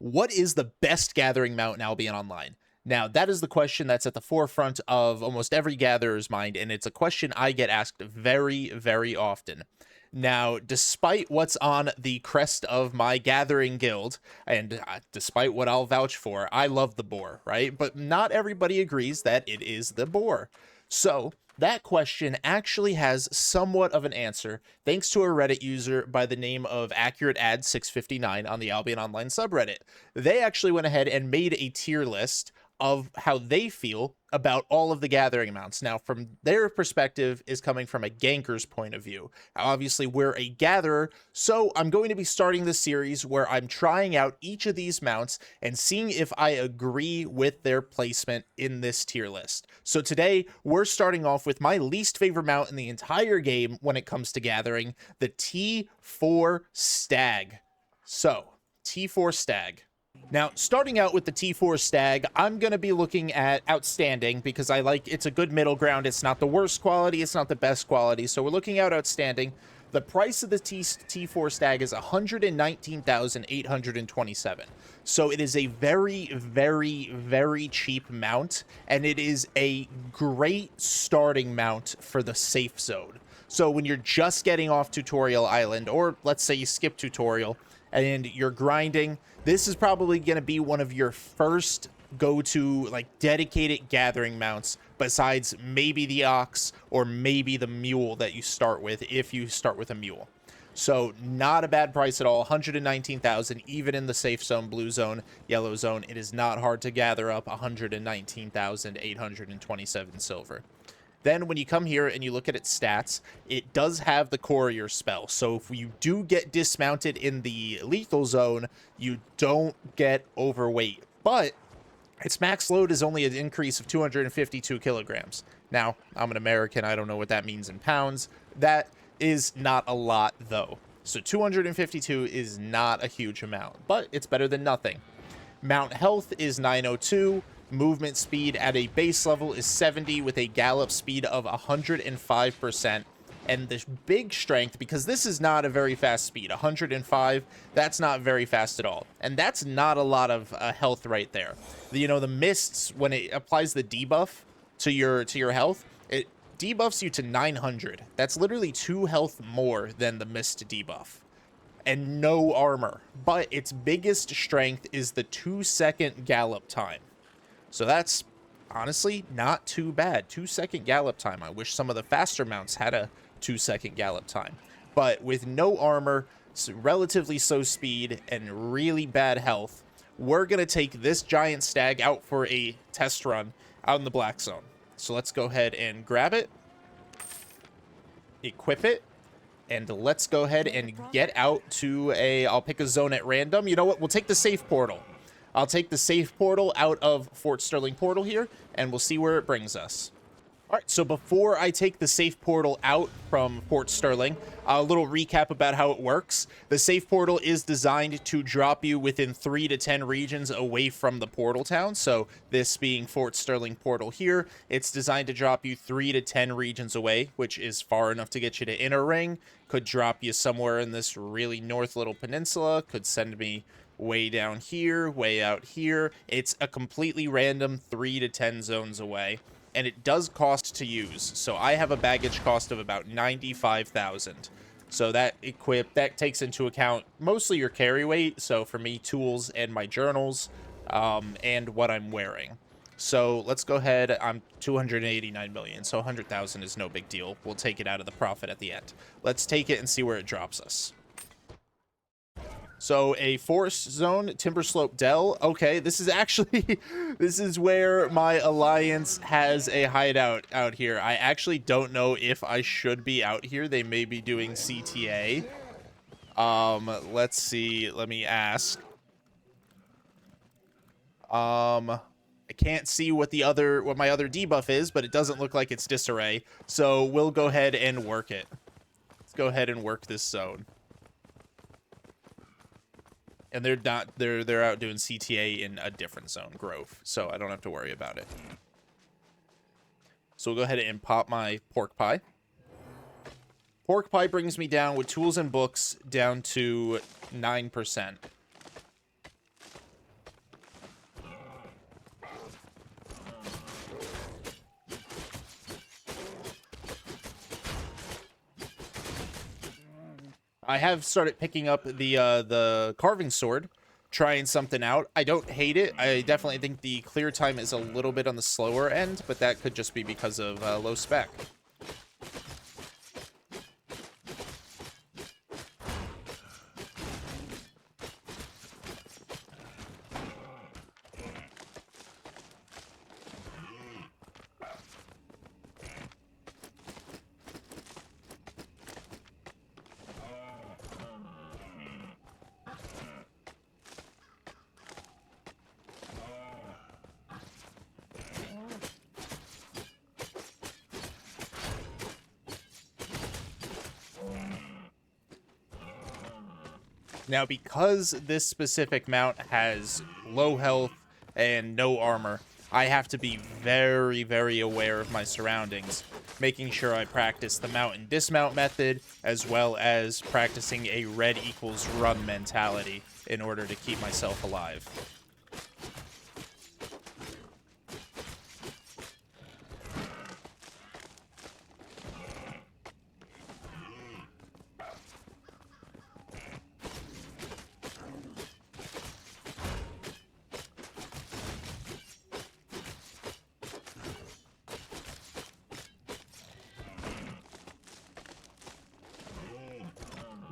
What is the best gathering mount in Albion Online? Now, that is the question that's at the forefront of almost every gatherer's mind, and it's a question I get asked very, very often. Now, despite what's on the crest of my gathering guild, and despite what I'll vouch for, I love the boar, right? But not everybody agrees that it is the boar. So, that question actually has somewhat of an answer thanks to a Reddit user by the name of AccurateAd659 on the Albion Online subreddit. They actually went ahead and made a tier list of how they feel about all of the gathering amounts. Now, from their perspective is coming from a ganker's point of view. Obviously, we're a gatherer, so I'm going to be starting this series where I'm trying out each of these mounts and seeing if I agree with their placement in this tier list. So today, we're starting off with my least favorite mount in the entire game when it comes to gathering, the T4 Stag. So, T4 Stag. Now, starting out with the T4 Stag, I'm going to be looking at Outstanding because it's a good middle ground. It's not the worst quality, it's not the best quality, so we're looking at Outstanding. The price of the T4 Stag is 119,827. So it is a very, very, very cheap mount, and it is a great starting mount for the safe zone. So when you're just getting off Tutorial Island, or let's say you skip Tutorial, and you're grinding, this is probably going to be one of your first go-to dedicated gathering mounts besides maybe the ox or maybe the mule that you start with if you start with a mule. So not a bad price at all. 119,000 even in the safe zone, blue zone, yellow zone. It is not hard to gather up 119,827 silver. Then when you come here and you look at its stats, it does have the courier spell. So if you do get dismounted in the lethal zone, you don't get overweight. But its max load is only an increase of 252 kilograms. Now, I'm an American. I don't know what that means in pounds. That is not a lot, though. So 252 is not a huge amount, but it's better than nothing. Mount health is 902. Movement speed at a base level is 70 with a gallop speed of 105%. And the big strength, because this is not a very fast speed, 105, that's not very fast at all. And that's not a lot of health right there. The mists, when it applies the debuff to your health, it debuffs you to 900. That's literally 2 health more than the mist debuff. And no armor. But its biggest strength is the 2-second gallop time. So that's honestly not too bad. 2-second gallop time. I wish some of the faster mounts had a 2-second gallop time. But with no armor, relatively slow speed, and really bad health, we're going to take this giant stag out for a test run out in the black zone. So let's go ahead and grab it, equip it, and let's go ahead and get out to I'll pick a zone at random. You know what? We'll take the safe portal. I'll take the safe portal out of Fort Sterling portal here, and we'll see where it brings us. All right, so before I take the safe portal out from Fort Sterling, a little recap about how it works. The safe portal is designed to drop you within 3 to 10 regions away from the portal town. So this being Fort Sterling portal here, it's designed to drop you 3 to 10 regions away, which is far enough to get you to Inner Ring. Could drop you somewhere in this really north little peninsula. Could send me way down here, way out here. It's a completely random 3 to 10 zones away, and it does cost to use. So I have a baggage cost of about 95,000. So that takes into account mostly your carry weight. So for me, tools and my journals, and what I'm wearing. So let's go ahead. I'm 289 million, so 100,000 is no big deal. We'll take it out of the profit at the end. Let's take it and see where it drops us. So a forest zone, Timber Slope Dell. Okay, this is actually, this is where my alliance has a hideout out here. I actually don't know if I should be out here. They may be doing CTA. Let's see. Let me ask. I can't see what my other debuff is, but it doesn't look like it's disarray. So we'll go ahead and work it. Let's go ahead and work this zone. And they're out doing CTA in a different zone, Grove, so I don't have to worry about it. So we'll go ahead and pop my pork pie. Pork pie brings me down with tools and books down to 9%. I have started picking up the carving sword, trying something out. I don't hate it. I definitely think the clear time is a little bit on the slower end, but that could just be because of low spec. Now, because this specific mount has low health and no armor, I have to be very, very aware of my surroundings, making sure I practice the mount and dismount method, as well as practicing a red equals run mentality in order to keep myself alive.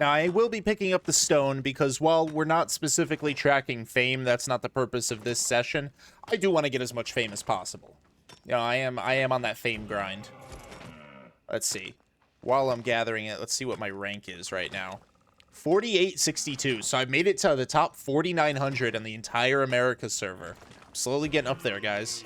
Now, I will be picking up the stone because while we're not specifically tracking fame, that's not the purpose of this session, I do want to get as much fame as possible. You know, I am on that fame grind. Let's see. While I'm gathering it, let's see what my rank is right now. 4862. So I've made it to the top 4,900 on the entire America server. I'm slowly getting up there, guys.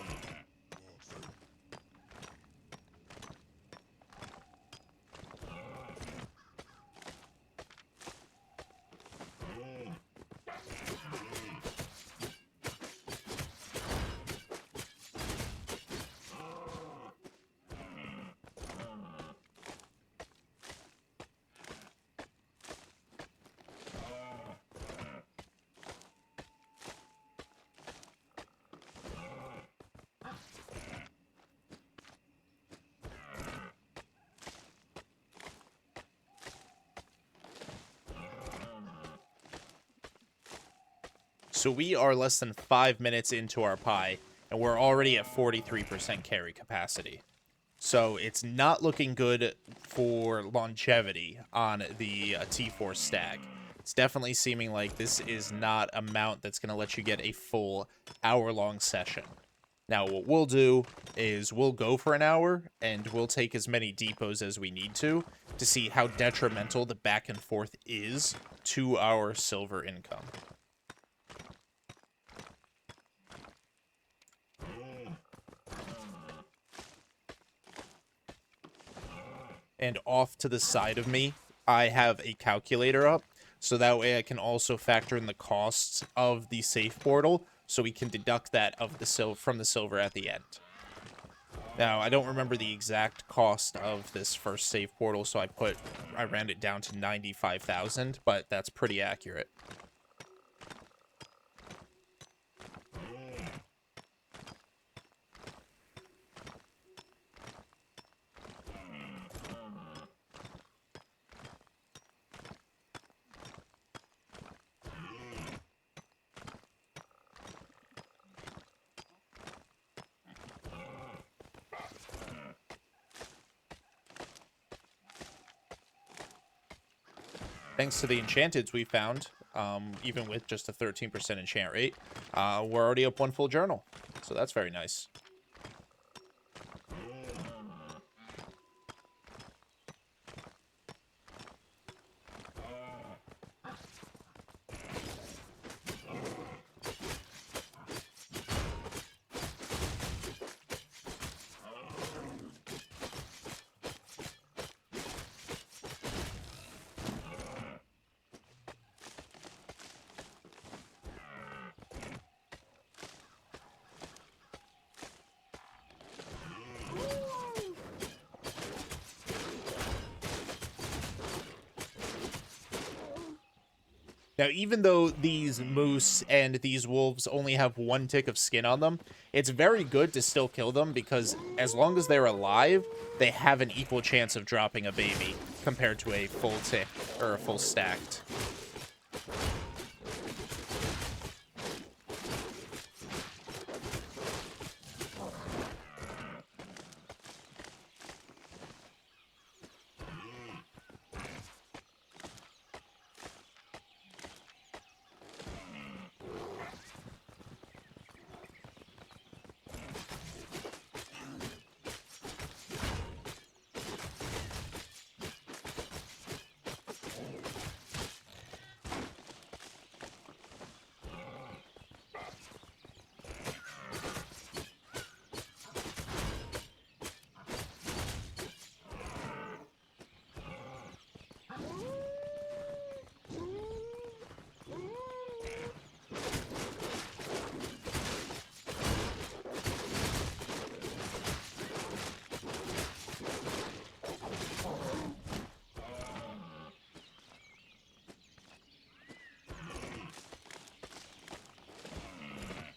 So we are less than 5 minutes into our pie, and we're already at 43% carry capacity. So it's not looking good for longevity on the T4 Stag. It's definitely seeming like this is not a mount that's going to let you get a full hour-long session. Now, what we'll do is we'll go for an hour, and we'll take as many depots as we need to see how detrimental the back and forth is to our silver income. And off to the side of me, I have a calculator up, so that way I can also factor in the costs of the safe portal, so we can deduct that of the from the silver at the end. Now, I don't remember the exact cost of this first save portal, so I round it down to 95,000, but that's pretty accurate. Thanks to the enchanteds we found, even with just a 13% enchant rate, we're already up one full journal. So that's very nice. Now, even though these moose and these wolves only have 1 tick of skin on them, it's very good to still kill them because as long as they're alive, they have an equal chance of dropping a baby. compared to a full tick or a full stacked.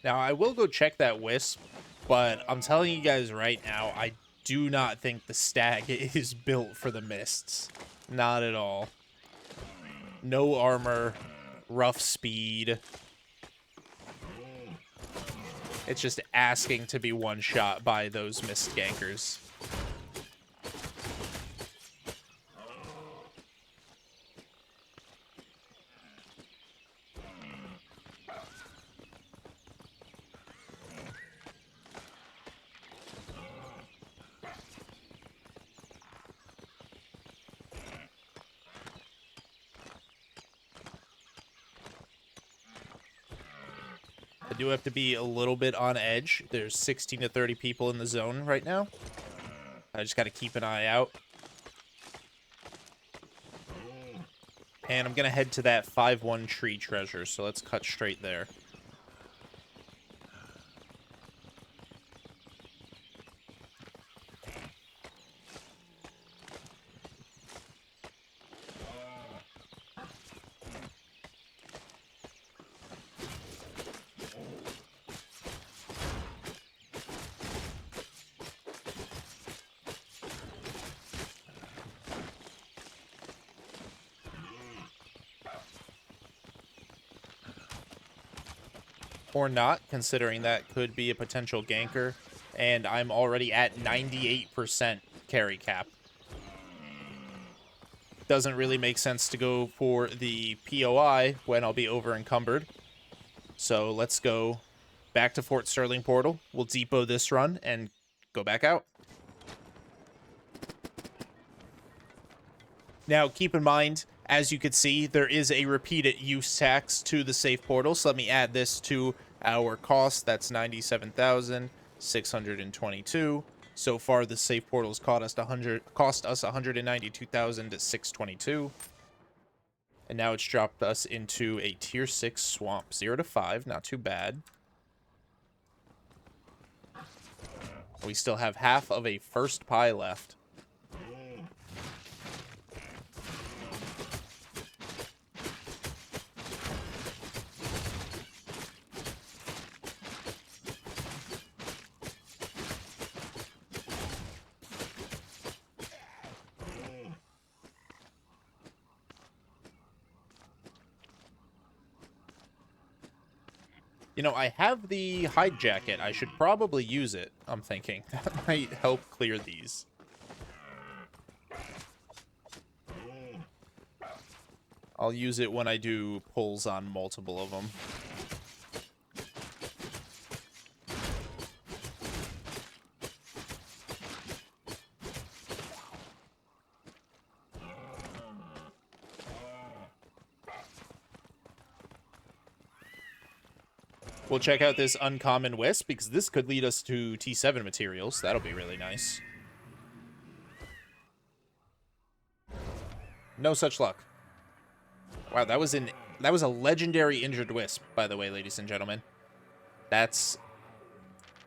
Now, I will go check that wisp, but I'm telling you guys right now, I do not think the stag is built for the mists. Not at all. No armor, rough speed. It's just asking to be one-shot by those mist gankers. I do have to be a little bit on edge. There's 16 to 30 people in the zone right now. I just got to keep an eye out. And I'm going to head to that 5-1 tree treasure, so let's cut straight there. Or not, considering that could be a potential ganker, and I'm already at 98% carry cap. Doesn't really make sense to go for the POI when I'll be over encumbered. So let's go back to Fort Sterling Portal. We'll depot this run and go back out. Now, keep in mind, as you can see, there is a repeated use tax to the safe portal. So let me add this to our cost. That's 97,622. So far, the safe portal has cost us 192,622. And now it's dropped us into a tier 6 swamp. 0 to 5, not too bad. We still have half of a first pie left. You know, I have the hide jacket. I should probably use it, I'm thinking. That might help clear these. I'll use it when I do pulls on multiple of them. We'll check out this uncommon wisp, because this could lead us to T7 materials. That'll be really nice. No such luck. Wow, that was a legendary injured wisp, by the way, ladies and gentlemen. That's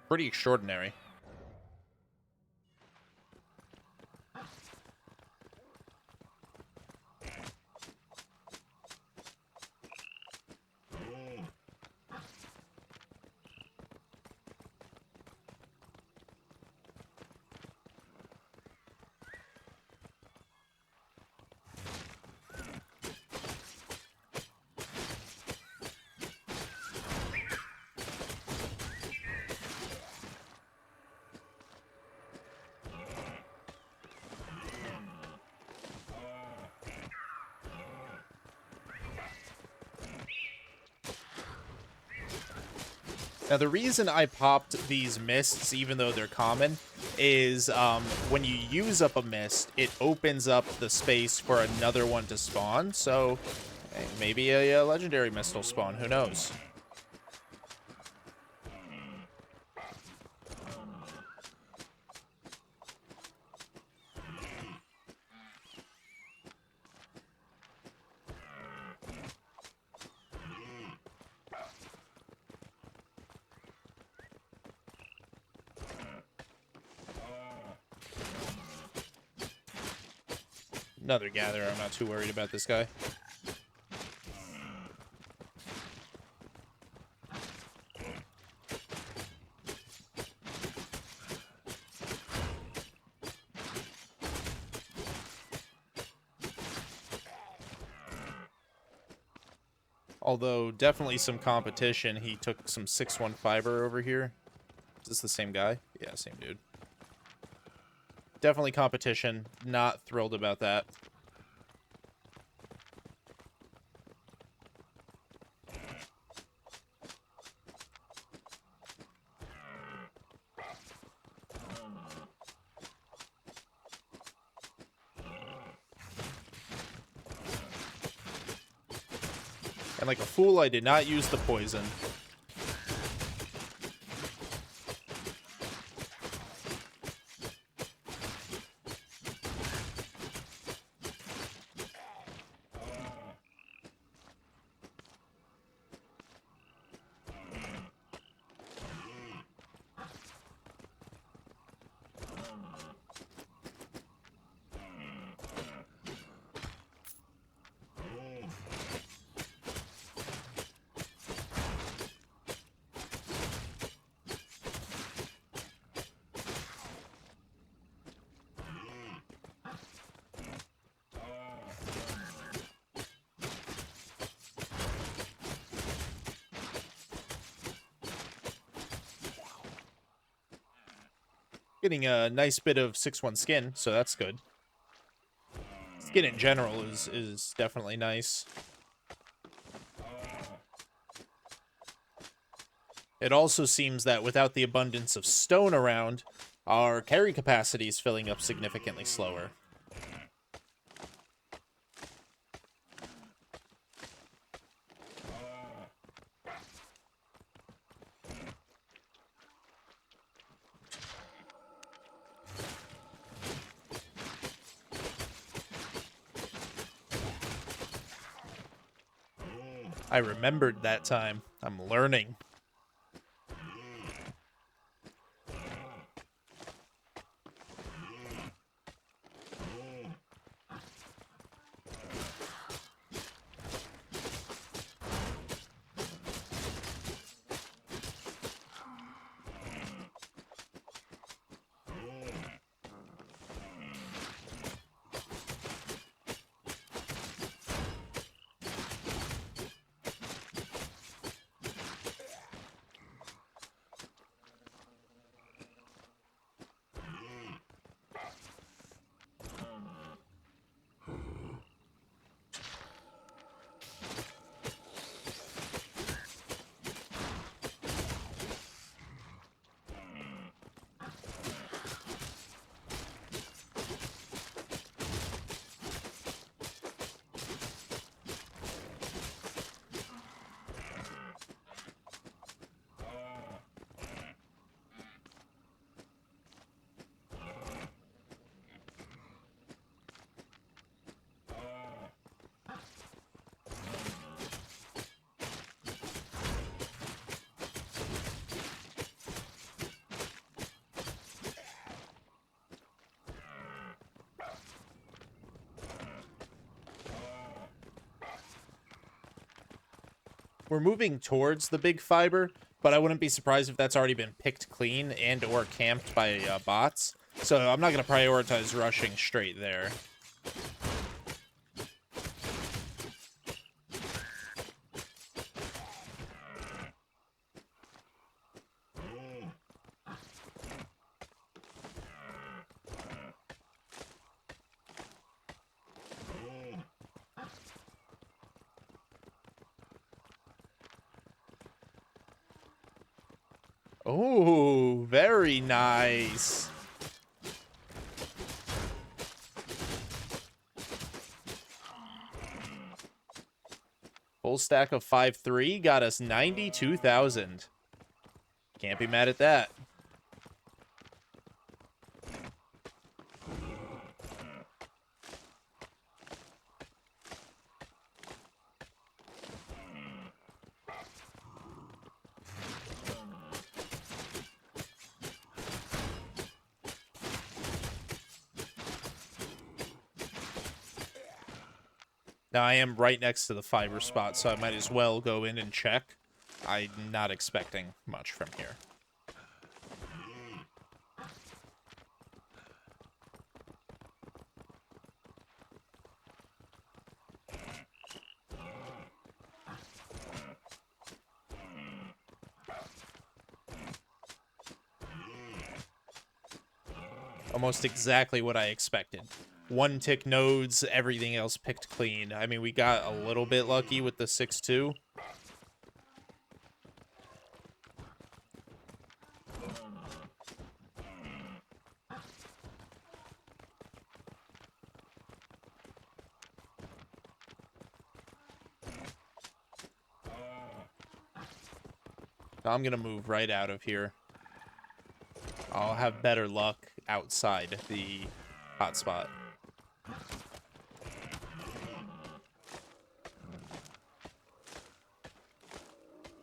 pretty extraordinary. Now, the reason I popped these mists, even though they're common, is when you use up a mist, it opens up the space for another one to spawn. So hey, maybe a legendary mist will spawn. Who knows? Another gatherer. I'm not too worried about this guy. Although, definitely some competition. He took some 6-1 fiber over here. Is this the same guy? Yeah, same dude. Definitely competition. Not thrilled about that. And like a fool, I did not use the poison. Getting a nice bit of 6-1 skin, so that's good. Skin in general is definitely nice. It also seems that without the abundance of stone around, our carry capacity is filling up significantly slower. I remembered that time. I'm learning. We're moving towards the big fiber, but I wouldn't be surprised if that's already been picked clean and or camped by bots. So I'm not going to prioritize rushing straight there. Oh, very nice. Full stack of 5-3 got us 92,000. Can't be mad at that. Now, I am right next to the fiber spot, so I might as well go in and check. I'm not expecting much from here. Almost exactly what I expected. One tick nodes, everything else picked clean. I mean, we got a little bit lucky with the 6-2. I'm gonna move right out of here. I'll have better luck outside the hotspot.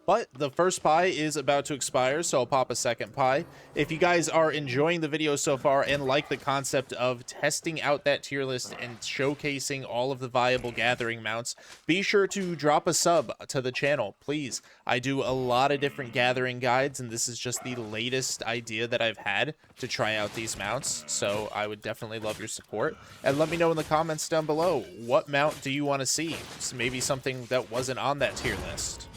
But the first pie is about to expire, so I'll pop a second pie. If you guys are enjoying the video so far and like the concept of testing out that tier list and showcasing all of the viable gathering mounts, be sure to drop a sub to the channel, please. I do a lot of different gathering guides, and this is just the latest idea that I've had to try out these mounts, so I would definitely love your support. And let me know in the comments down below, what mount do you want to see? So maybe something that wasn't on that tier list.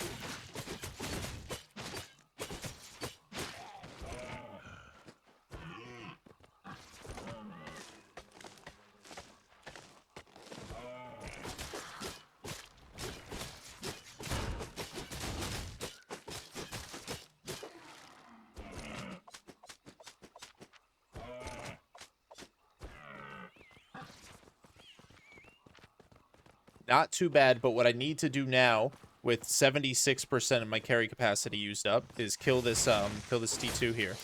Not too bad, but what I need to do now, with 76% of my carry capacity used up, is kill this T2 here,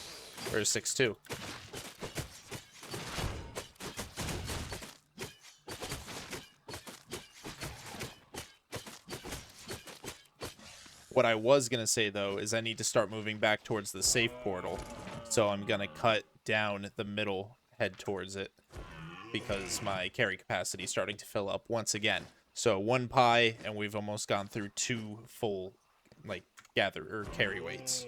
or 6-2. What I was gonna say though is I need to start moving back towards the safe portal, so I'm gonna cut down the middle, head towards it, because my carry capacity is starting to fill up once again. So one pie, and we've almost gone through 2 full, like, carry weights.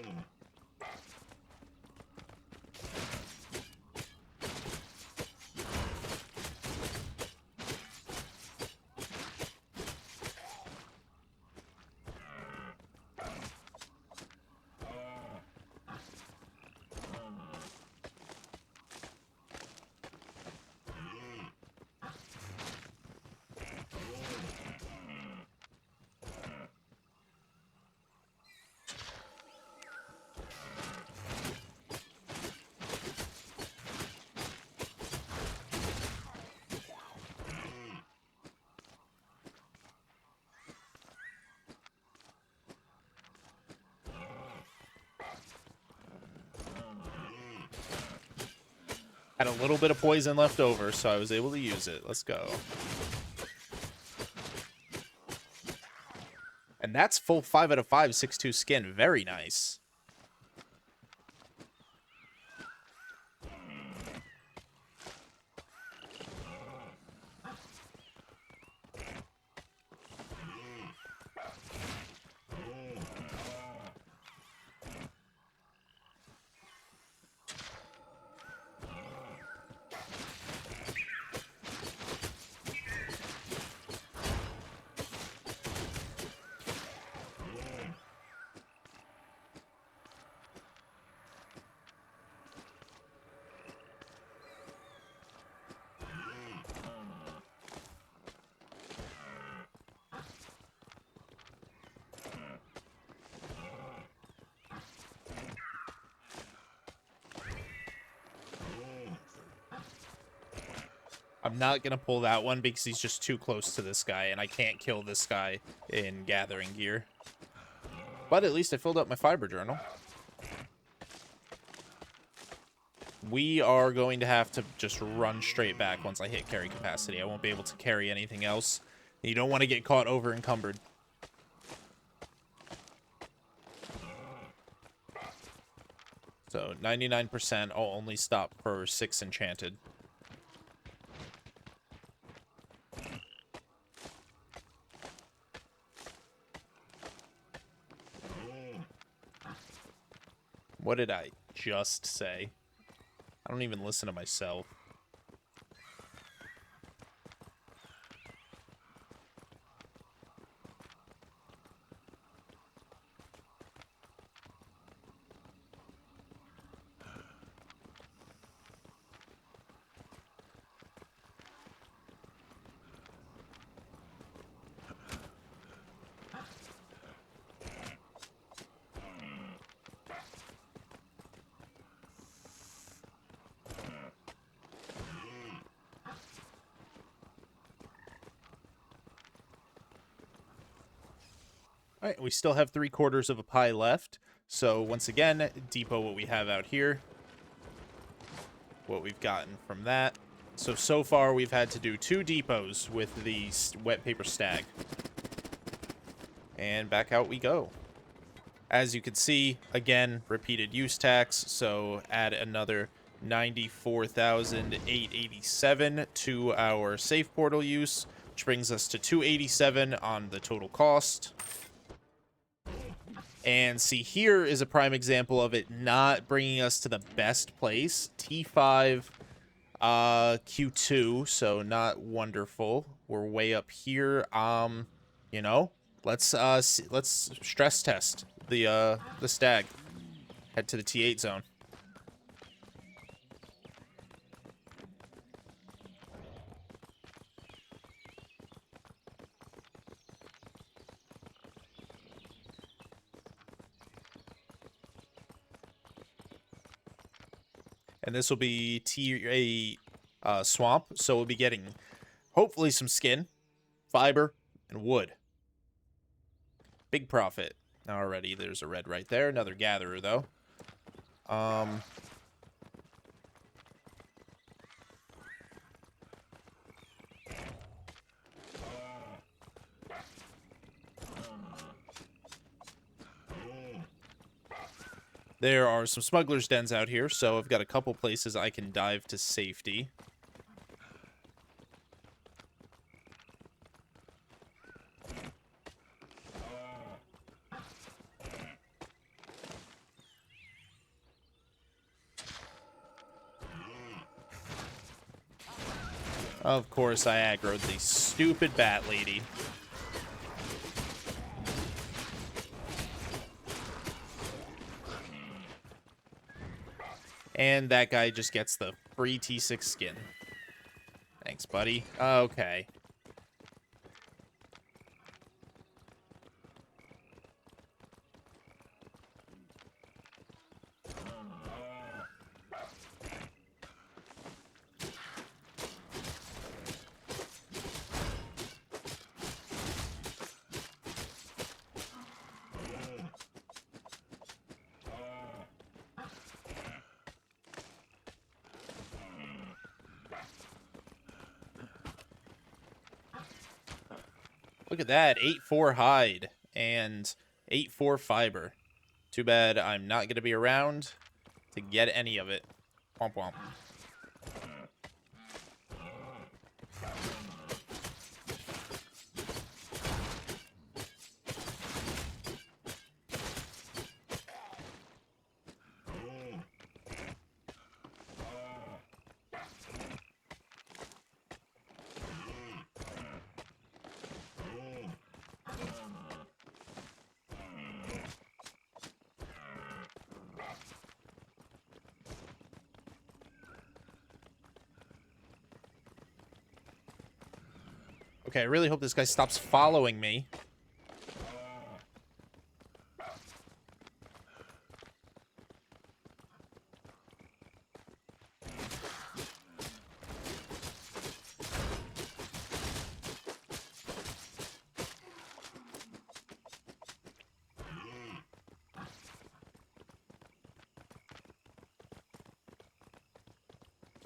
Had a little bit of poison left over, so I was able to use it. Let's go. And that's full 5 out of 5, 6-2 skin. Very nice. I'm not going to pull that one because he's just too close to this guy, and I can't kill this guy in gathering gear. But at least I filled up my fiber journal. We are going to have to just run straight back once I hit carry capacity. I won't be able to carry anything else. You don't want to get caught over encumbered. So 99%, I'll only stop for 6 enchanted. What did I just say? I don't even listen to myself. All right, we still have 3/4 of a pie left. So once again, depot what we have out here. What we've gotten from that. So far we've had to do 2 depots with the wet paper stag. And back out we go. As you can see, again, repeated use tax. So add another 94,887 to our safe portal use, which brings us to 287 on the total cost. And see, here is a prime example of it not bringing us to the best place. T5, Q2, so not wonderful. We're way up here. You know, let's stress test the stag. Head to the T8 zone. And this will be T8 swamp, so we'll be getting hopefully some skin, fiber, and wood. Big profit. Already, there's a red right there. Another gatherer, though. There are some smugglers' dens out here, so I've got a couple places I can dive to safety. Of course, I aggroed the stupid bat lady. And that guy just gets the free T6 skin. Thanks, buddy. Okay. Look at that, 8-4 hide and 8-4 fiber. Too bad I'm not going to be around to get any of it. Womp womp. Okay, I really hope this guy stops following me.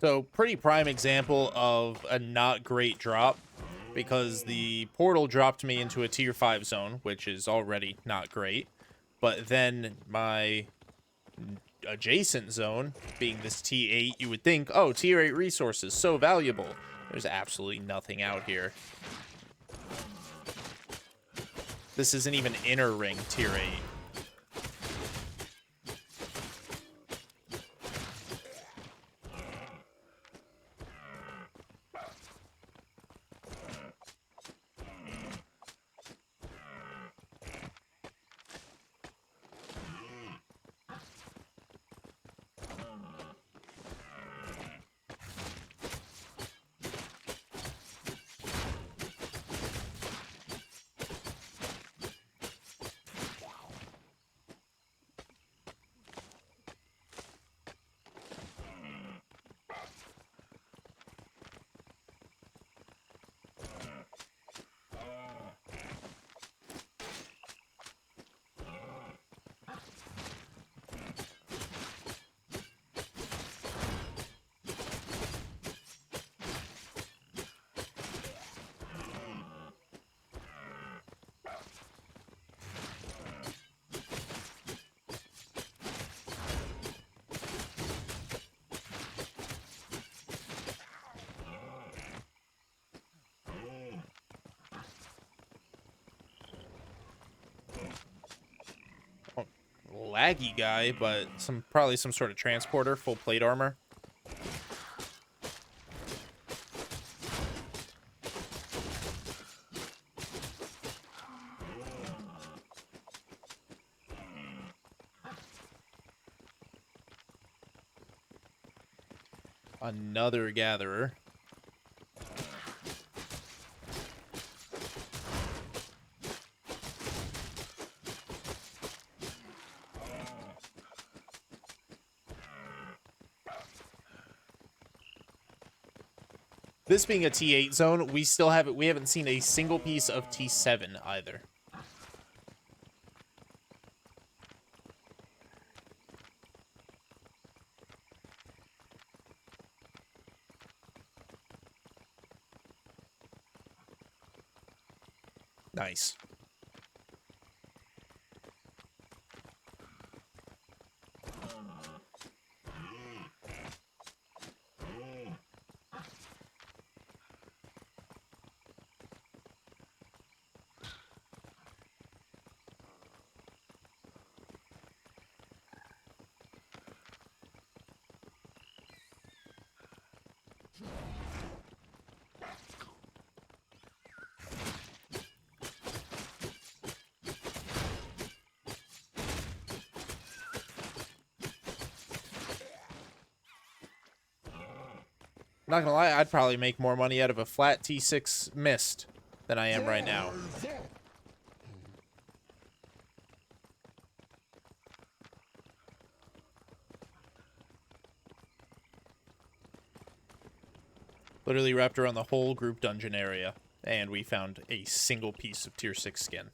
So, pretty prime example of a not great drop, because the portal dropped me into a tier 5 zone, which is already not great. But then my adjacent zone, being this T8, you would think, oh, tier 8 resources, so valuable. There's absolutely nothing out here. This isn't even inner ring tier 8. Laggy guy, but probably some sort of transporter, full plate armor. Another gatherer. This being a T8 zone, we haven't seen a single piece of T7 either. Nice. Not gonna lie, I'd probably make more money out of a flat T6 mist than I am right now. Literally wrapped around the whole group dungeon area, and we found a single piece of tier 6 skin.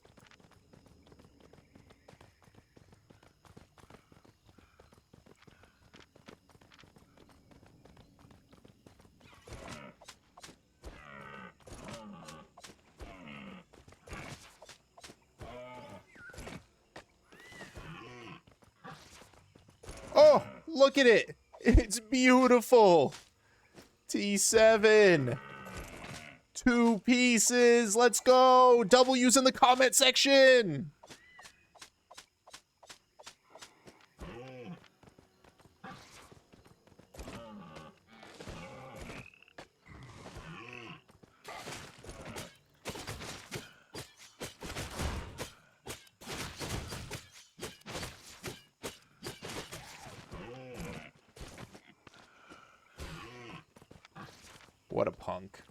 Oh, look at it. It's beautiful. T7. 2 pieces. Let's go. W's in the comment section. What a punk.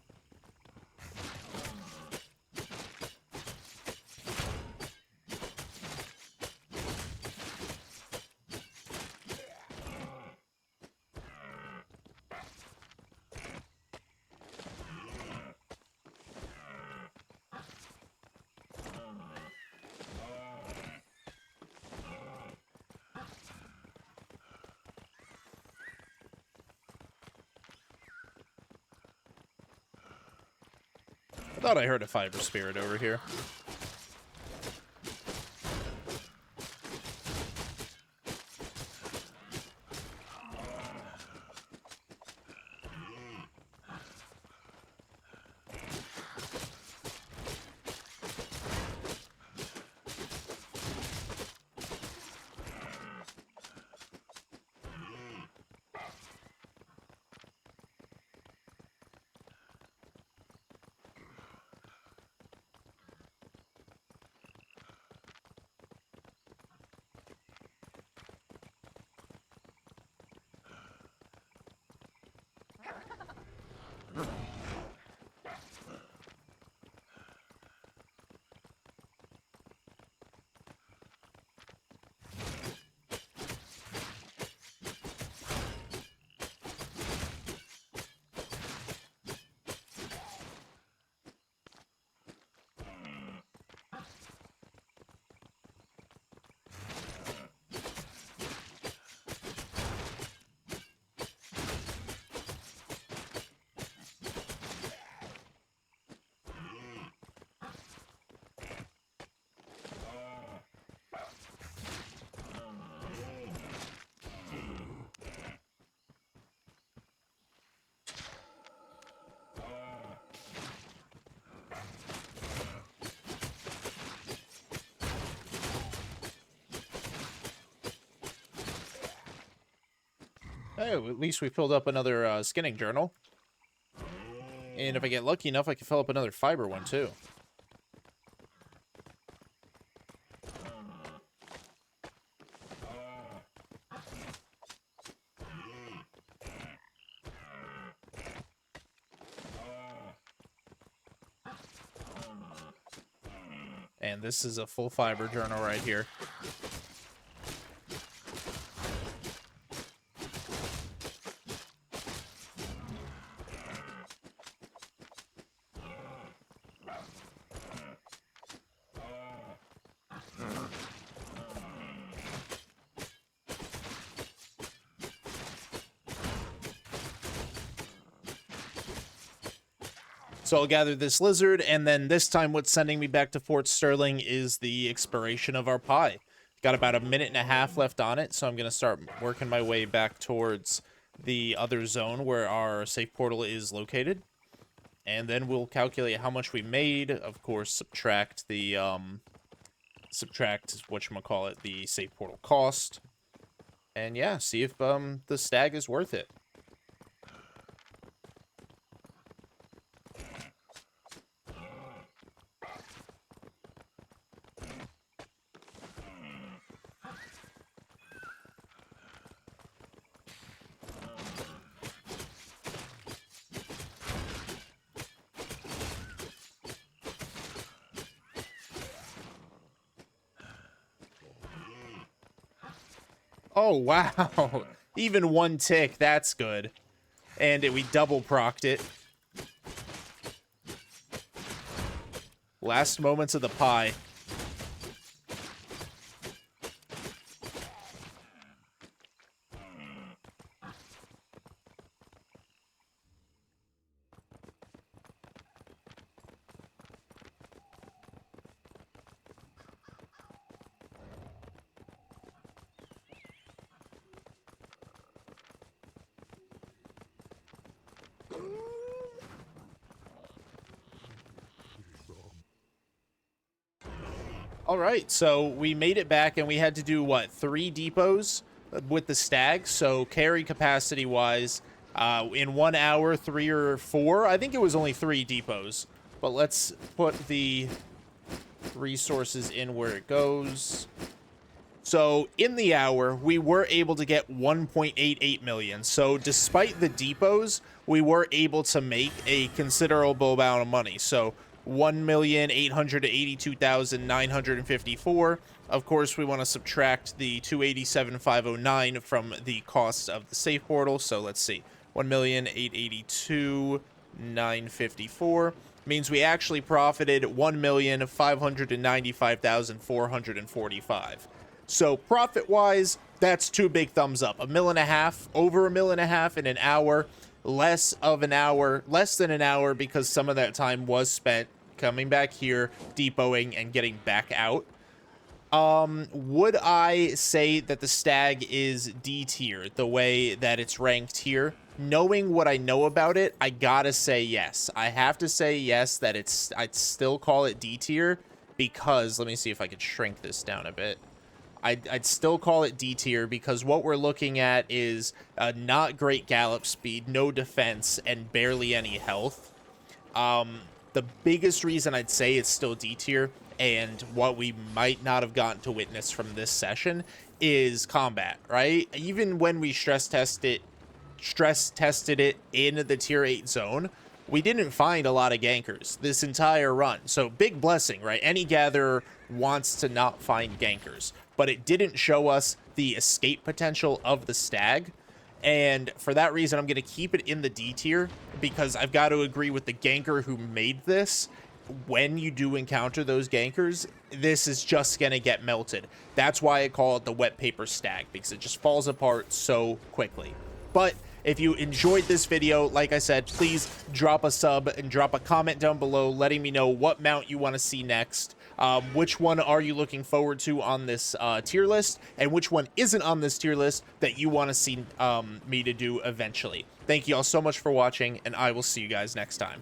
thought I heard a fiber spirit over here. Oh, at least we filled up another skinning journal. And if I get lucky enough, I can fill up another fiber one, too. And this is a full fiber journal right here. So I'll gather this lizard, and then this time what's sending me back to Fort Sterling is the expiration of our pie. Got about a minute and a half left on it, so I'm going to start working my way back towards the other zone where our safe portal is located. And then we'll calculate how much we made, of course, subtract the, whatchamacallit, the safe portal cost. And yeah, see if the stag is worth it. Oh, wow. Even one tick, that's good. And we double procced it. Last moments of the pie. All right, so we made it back, and we had to do, what, 3 depots with the stag? So carry capacity-wise, in 1 hour, 3 or 4? I think it was only 3 depots. But let's put the resources in where it goes. So in the hour, we were able to get 1.88 million. So despite the depots, we were able to make a considerable amount of money. So 1,882,954. Of course, we want to subtract the 287,509 from the cost of the safe portal. So let's see, 1,882,954 means we actually profited 1,595,445. So profit-wise, that's 2 big thumbs up. $1.5 million, over $1.5 million in an hour, less than an hour because some of that time was spent coming back here, depoting, and getting back out. Would I say that the Stag is D tier the way that it's ranked here? Knowing what I know about it, I gotta say yes. I have to say yes, that I'd still call it D tier, because let me see if I could shrink this down a bit. I'd still call it D tier because what we're looking at is not great gallop speed, no defense, and barely any health. The biggest reason I'd say it's still D tier, and what we might not have gotten to witness from this session, is combat, right? Even when we stress tested it in the tier 8 zone, we didn't find a lot of gankers this entire run. So big blessing, right? Any gatherer wants to not find gankers, but it didn't show us the escape potential of the Stag. And for that reason, I'm going to keep it in the D tier, because I've got to agree with the ganker who made this. When you do encounter those gankers, this is just going to get melted. That's why I call it the wet paper Stag, because it just falls apart so quickly. But if you enjoyed this video, like I said, please drop a sub and drop a comment down below letting me know what mount you want to see next. Which one are you looking forward to on this tier list, and which one isn't on this tier list that you want to see me to do eventually. Thank you all so much for watching, and I will see you guys next time.